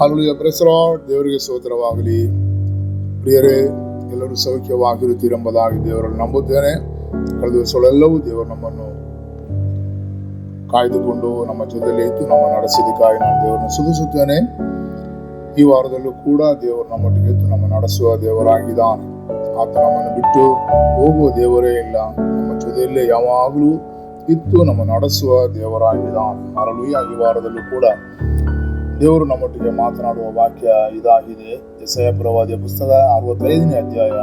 Hallelujah, price the lord. ದೇವರಿಗೆ ಸ್ತೋತ್ರವಾಗಲಿ. ಪ್ರಿಯರೇ, ಎಲ್ಲರೂ ಸೌಖ್ಯವಾಗಿರುತ್ತೀರೆಂಬುದಾಗಿ ದೇವರನ್ನು ನಂಬುತ್ತೇನೆ. ಕಳೆದ ದಿವಸಗಳೆಲ್ಲವೂ ದೇವರು ನಮ್ಮನ್ನು ಕಾಯ್ದುಕೊಂಡು ನಮ್ಮ ಜೊತೆಯಲ್ಲಿ ಇದ್ದು ನಮ್ಮ ನಡೆಸಿದಕ್ಕಾಗಿ ನಾನು ದೇವರನ್ನು ಸ್ತುತಿಸುತ್ತೇನೆ. ಈ ವಾರದಲ್ಲೂ ಕೂಡ ದೇವರು ನಮ್ಮೊಟ್ಟಿಗೆ ಇದ್ದು ನಮ್ಮ ನಡೆಸುವ ದೇವರಾಗಿದ್ದಾನೆ. ಆತ ನಮ್ಮನ್ನು ಬಿಟ್ಟು ಹೋಗುವ ದೇವರೇ ಇಲ್ಲ. ನಮ್ಮ ಜೊತೆಯಲ್ಲೇ ಯಾವಾಗಲೂ ಇದ್ದು ನಮ್ಮ ನಡೆಸುವ ದೇವರಾಗಿದ್ದಾನೆ. ಹಲ್ಲೆಲೂಯಾ. ಈ ವಾರದಲ್ಲೂ ಕೂಡ ದೇವರು ನಮ್ಮೊಟ್ಟಿಗೆ ಮಾತನಾಡುವ ವಾಕ್ಯ ಇದಾಗಿದೆ. ಯೆಶಾಯ ಪ್ರವಾದಿಯ ಪುಸ್ತಕ 65ನೇ ಅಧ್ಯಾಯ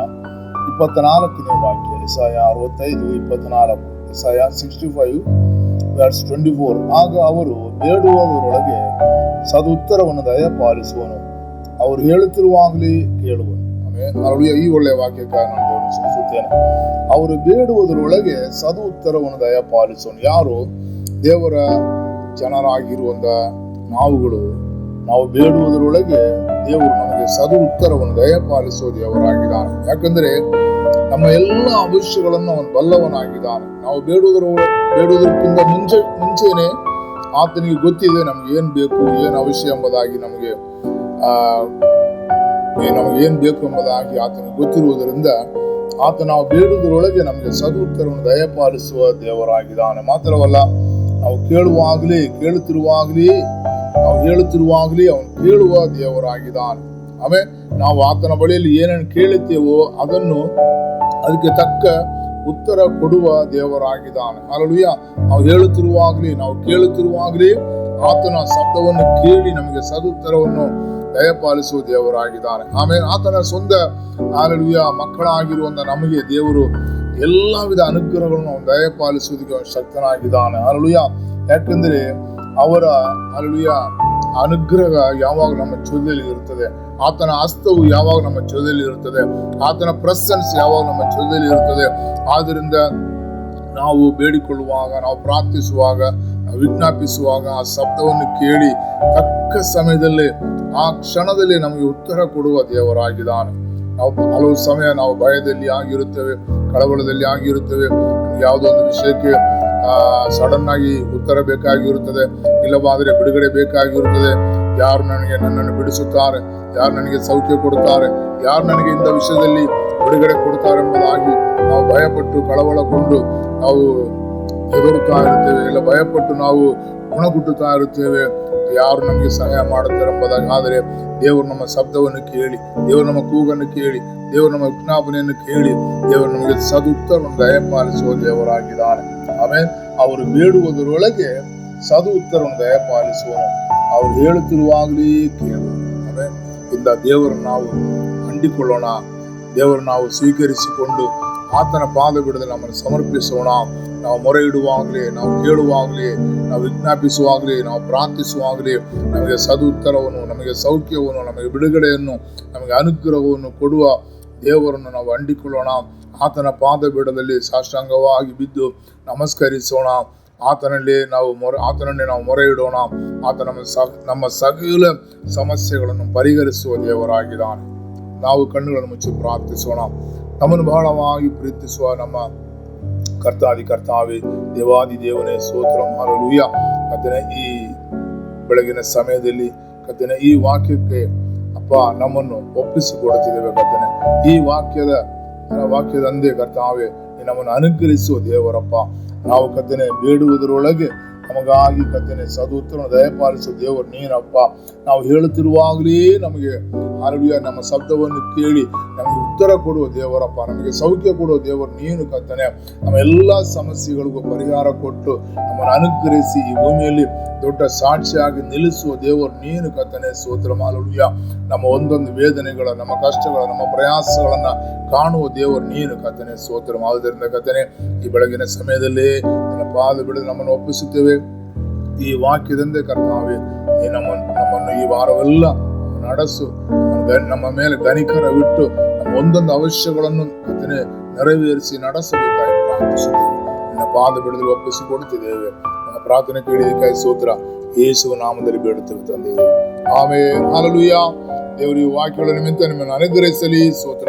24ನೇ ವಾಕ್ಯ. ಯೆಶಾಯ 65:24. ಯೆಶಾಯ 65:24. ಆಗ ಅವರು ಬೇಡುವುದರೊಳಗೆ ಸದುತ್ತರವನ್ನು ದಯಪಾಲಿಸುವನು, ಅವರು ಹೇಳುತ್ತಿರುವಾಗಲೇ ಕೇಳುವನು. ಹಲ್ಲೆಲೂಯಾ. ಈ ಒಳ್ಳೆಯ ವಾಕ್ಯಕ್ಕಾಗಿ ನಾನು ದೇವರನ್ನು ಸ್ತುತಿಸುತ್ತೇನೆ. ಅವರು ಬೇಡುವುದರೊಳಗೆ ಸದು ಉತ್ತರವನ್ನು ದಯಪಾಲಿಸುವನು. ಯಾರು? ದೇವರ ಜನರಾಗಿರುವಂತ ನಾವು ಬೇಡುವುದರೊಳಗೆ ದೇವರು ನಮಗೆ ಸದು ಉತ್ತರವನ್ನು ದಯಪಾಲಿಸುವ ದೇವರಾಗಿದ್ದಾನೆ. ಯಾಕಂದ್ರೆ ನಮ್ಮ ಎಲ್ಲ ಅವಶ್ಯಗಳನ್ನು ಅವನು ಬಲ್ಲವನಾಗಿದ್ದಾನೆ. ನಾವು ಬೇಡುವುದಕ್ಕಿಂತ ಮುಂಚೆನೆ ಆತನಿಗೆ ಗೊತ್ತಿದೆ ನಮ್ಗೆ ಏನ್ ಬೇಕು, ಏನ್ ಅವಶ್ಯ ಎಂಬುದಾಗಿ ನಮಗೆ ಏನ್ ಬೇಕು ಎಂಬುದಾಗಿ ಆತನಿಗೆ ಗೊತ್ತಿರುವುದರಿಂದ ಆತ ನಾವು ಬೇಡುವುದರೊಳಗೆ ನಮಗೆ ಸದು ಉತ್ತರವನ್ನು ದಯಪಾಲಿಸುವ ದೇವರಾಗಿದ್ದಾನೆ. ಮಾತ್ರವಲ್ಲ, ನಾವು ಹೇಳುತ್ತಿರುವಾಗಲೇ ಅವನು ಕೇಳುವ ದೇವರಾಗಿದ್ದಾನೆ. ಆಮೇಲೆ ನಾವು ಆತನ ಬಳಿಯಲ್ಲಿ ಏನೇನು ಕೇಳುತ್ತೇವೋ ಅದಕ್ಕೆ ತಕ್ಕ ಉತ್ತರ ಕೊಡುವ ದೇವರಾಗಿದ್ದಾನೆ. ಹಲ್ಲೆಲೂಯಾ. ನಾವು ಕೇಳುತ್ತಿರುವಾಗಲೇ ಆತನ ಶಬ್ದವನ್ನು ಕೇಳಿ ನಮಗೆ ಸದುತ್ತರವನ್ನು ದಯಪಾಲಿಸುವ ದೇವರಾಗಿದ್ದಾನೆ. ಆಮೇಲೆ ಆತನ ಸ್ವಂತ ಹಲ್ಲೆಲೂಯಾ ಮಕ್ಕಳಾಗಿರುವಂತ ನಮಗೆ ದೇವರು ಎಲ್ಲ ವಿಧ ಅನುಗ್ರಹಗಳನ್ನು ದಯಪಾಲಿಸುವುದಕ್ಕೆ ಅವನು ಶಕ್ತನಾಗಿದ್ದಾನೆ. ಹಲ್ಲೆಲೂಯಾ. ಯಾಕಂದ್ರೆ ಅವರ ಹಲ್ಲೆಲೂಯಾ ಅನುಗ್ರಹ ಯಾವಾಗ ನಮ್ಮ ಜೊತೆಯಲ್ಲಿ ಇರುತ್ತದೆ, ಆತನ ಹಸ್ತವು ಯಾವಾಗ ನಮ್ಮ ಜೊತೆಯಲ್ಲಿ ಇರುತ್ತದೆ, ಆತನ ಪ್ರೆಸೆನ್ಸ್ ಯಾವಾಗ ನಮ್ಮ ಜೊತೆಯಲ್ಲಿ ಇರುತ್ತದೆ. ಆದ್ದರಿಂದ ನಾವು ಬೇಡಿಕೊಳ್ಳುವಾಗ, ನಾವು ಪ್ರಾರ್ಥಿಸುವಾಗ, ವಿಜ್ಞಾಪಿಸುವಾಗ ಆ ಶಬ್ದವನ್ನು ಕೇಳಿ ತಕ್ಕ ಸಮಯದಲ್ಲಿ ಆ ಕ್ಷಣದಲ್ಲಿ ನಮಗೆ ಉತ್ತರ ಕೊಡುವ ದೇವರಾಗಿದ್ದಾನೆ. ನಾವು ಹಲವು ಸಮಯ ನಾವು ಭಯದಲ್ಲಿ ಆಗಿರುತ್ತೇವೆ, ಕಳವಳದಲ್ಲಿ ಆಗಿರುತ್ತೇವೆ. ಯಾವುದೋ ಒಂದು ವಿಷಯಕ್ಕೆ ಸಡನ್ ಆಗಿ ಉತ್ತರ ಬೇಕಾಗಿರುತ್ತದೆ, ಇಲ್ಲವಾದರೆ ಬಿಡುಗಡೆ ಬೇಕಾಗಿರುತ್ತದೆ. ಯಾರು ನನ್ನನ್ನು ಬಿಡಿಸುತ್ತಾರೆ, ಯಾರು ನನಗೆ ಸೌಖ್ಯ ಕೊಡುತ್ತಾರೆ, ಯಾರು ನನಗೆ ಇಂಥ ವಿಷಯದಲ್ಲಿ ಬಿಡುಗಡೆ ಕೊಡುತ್ತಾರೆ ಎಂಬುದಾಗಿ ನಾವು ಭಯಪಟ್ಟು ಕಳವಳಗೊಂಡು ನಾವು ಹೆದರುತ್ತಾ ಇರುತ್ತೇವೆ, ಇಲ್ಲ ಭಯಪಟ್ಟು ನಾವು ಗುಣಗುಟ್ಟುತ್ತಾ ಇರುತ್ತೇವೆ. ಯಾರು ನಮಗೆ ಸಹಾಯ ಮಾಡುತ್ತಾರೆ ಎಂಬುದಾಗಿ. ಆದರೆ ದೇವರು ನಮ್ಮ ಶಬ್ದವನ್ನು ಕೇಳಿ, ದೇವರು ನಮ್ಮ ಕೂಗನ್ನು ಕೇಳಿ, ದೇವರು ನಮ್ಮ ವಿಜ್ಞಾಪನೆಯನ್ನು ಕೇಳಿ ದೇವರು ನಮಗೆ ಸದುತ್ತರವನ್ನು ದಯಪಾಲಿಸುವ ದೇವರಾಗಿದ್ದಾನೆ. ಆಮೇಲೆ ಅವರು ಬೇಡುವುದರೊಳಗೆ ಸದು ಉತ್ತರವನ್ನು ದಯಪಾಲಿಸುವನು, ಅವರು ಹೇಳುತ್ತಿರುವಾಗಲೇ ಕೇಳುವರು. ಆಮೇಲೆ ಇಂದ ದೇವರನ್ನು ನಾವು ಅಂಟಿಕೊಳ್ಳೋಣ, ದೇವರನ್ನು ನಾವು ಸ್ವೀಕರಿಸಿಕೊಂಡು ಆತನ ಪಾದ ಬಿಡದೆ ನಮ್ಮನ್ನು ಸಮರ್ಪಿಸೋಣ. ನಾವು ಮೊರೆ ಇಡುವಾಗಲೇ, ನಾವು ಕೇಳುವಾಗಲೇ, ನಾವು ವಿಜ್ಞಾಪಿಸುವಾಗಲೇ, ನಾವು ಪ್ರಾರ್ಥಿಸುವಾಗಲೇ ನಮಗೆ ಸದು ಉತ್ತರವನ್ನು, ನಮಗೆ ಸೌಖ್ಯವನ್ನು, ನಮಗೆ ಬಿಡುಗಡೆಯನ್ನು, ನಮಗೆ ಅನುಗ್ರಹವನ್ನು ಕೊಡುವ ದೇವರನ್ನು ನಾವು ಅಂಟಿಕೊಳ್ಳೋಣ. ಆತನ ಪಾದ ಬಿಡದಲ್ಲಿ ಸಾಷ್ಟಾಂಗವಾಗಿ ಬಿದ್ದು ನಮಸ್ಕರಿಸೋಣ. ಆತನನ್ನೇ ನಾವು ಮೊರೆ ಇಡೋಣ. ಆತ ನಮ್ಮ ಸಕಲ ಸಮಸ್ಯೆಗಳನ್ನು ಪರಿಹರಿಸುವ ದೇವರಾಗಿದ್ದಾನೆ. ನಾವು ಕಣ್ಣುಗಳನ್ನು ಮುಚ್ಚಿ ಪ್ರಾರ್ಥಿಸೋಣ. ನಮ್ಮನ್ನು ಬಹಳವಾಗಿ ಪ್ರೀತಿಸುವ ನಮ್ಮ ಕರ್ತಾವೇ, ದೇವಾದಿ ದೇವನೇ ಸ್ತೋತ್ರಂ. ಹಲ್ಲೆಲೂಯಾ. ಕರ್ತನೇ, ಈ ಬೆಳಗಿನ ಸಮಯದಲ್ಲಿ ಕರ್ತನೇ ಈ ವಾಕ್ಯಕ್ಕೆ ಅಪ್ಪ ನಮ್ಮನ್ನು ಒಪ್ಪಿಸಿಕೊಡುತ್ತಿದ್ದೇವೆ. ಕರ್ತನೇ, ಈ ವಾಕ್ಯದಂದೇ ಕರ್ತಾವೇ ನಮ್ಮನ್ನು ಅನುಗ್ರಹಿಸುವ ದೇವರಪ್ಪ. ನಾವು ಕರ್ತನೇ ಬೇಡುವುದರೊಳಗೆ ನಮಗಾಗಿ ಕರ್ತನೇ ಸದುತ್ತರವನ್ನು ದಯಪಾಲಿಸುವ ದೇವರು ನೀನಪ್ಪ. ನಾವು ಹೇಳುತ್ತಿರುವಾಗಲೇ ನಮಗೆ ಹಲ್ಲೆಲೂಯಾ ನಮ್ಮ ಶಬ್ದವನ್ನು ಕೇಳಿ ನಮಗೆ ಉತ್ತರ ಕೊಡುವ ದೇವರಪ್ಪ, ನಮಗೆ ಸೌಖ್ಯ ಕೊಡುವ ದೇವರು ನೀನು ಕರ್ತನೇ. ನಮ್ಮ ಎಲ್ಲ ಸಮಸ್ಯೆಗಳಿಗೂ ಪರಿಹಾರ ಕೊಟ್ಟು ನಮ್ಮನ್ನು ಅನುಗ್ರಹಿಸಿ ಈ ಭೂಮಿಯಲ್ಲಿ ದೊಡ್ಡ ಸಾಕ್ಷಿಯಾಗಿ ನಿಲ್ಲಿಸುವ ದೇವರು ನೀನು ಕರ್ತನೇ. ಸ್ತೋತ್ರ. ಹಲ್ಲೆಲೂಯಾ. ನಮ್ಮ ಒಂದೊಂದು ವೇದನೆಗಳ, ನಮ್ಮ ಕಷ್ಟಗಳ, ನಮ್ಮ ಪ್ರಯಾಸಗಳನ್ನ ಕಾಣುವ ದೇವರು ನೀನು ಕರ್ತನೇ. ಸ್ತೋತ್ರ. ಆದ್ದರಿಂದ ಕರ್ತನೇ, ಈ ಬೆಳಗಿನ ಸಮಯದಲ್ಲಿ ನಿನ್ನ ಪಾದ ಬಿಡದೆ ನಮ್ಮನ್ನು ಒಪ್ಪಿಸುತ್ತೇವೆ. ಈ ವಾಕ್ಯದಂದೇ ಕರ್ತಾವೇ ನಮ್ಮನ್ನು ಈ ವಾರವೆಲ್ಲ ನಡೆಸು. ನಮ್ಮ ಮೇಲೆ ಗನಿಕರವಿಟ್ಟು ನಮ್ಮ ಒಂದೊಂದು ಅವಶ್ಯಗಳನ್ನು ಕರ್ತನೇ ನೆರವೇರಿಸಿ ನಡೆಸಬೇಕಾಗಿ ಪ್ರಾರ್ಥಿಸುತ್ತೇವೆ. ನಿನ್ನ ಪಾದ ಬಿಡದೆ ಒಪ್ಪಿಸಿಕೊಡುತ್ತಿದ್ದೇವೆ. ನಮ್ಮ ಪ್ರಾರ್ಥನೆ ಕೇಳಿದಕ್ಕಾಗಿ ಸ್ತೋತ್ರ. ಯೇಸುವಿನ ನಾಮದಲ್ಲಿ ಬೇಡುತ್ತೇವೆ ತಂದೆ. ಆಮೆನ್. ಹಲ್ಲೆಲೂಯಾ. ದೇವರು ಈ ವಾಕ್ಯಗಳ ನಿಮಿತ್ತ ನಿಮ್ಮನ್ನು ಅನುಗ್ರಹಿಸಲಿ. ಸ್ತೋತ್ರ.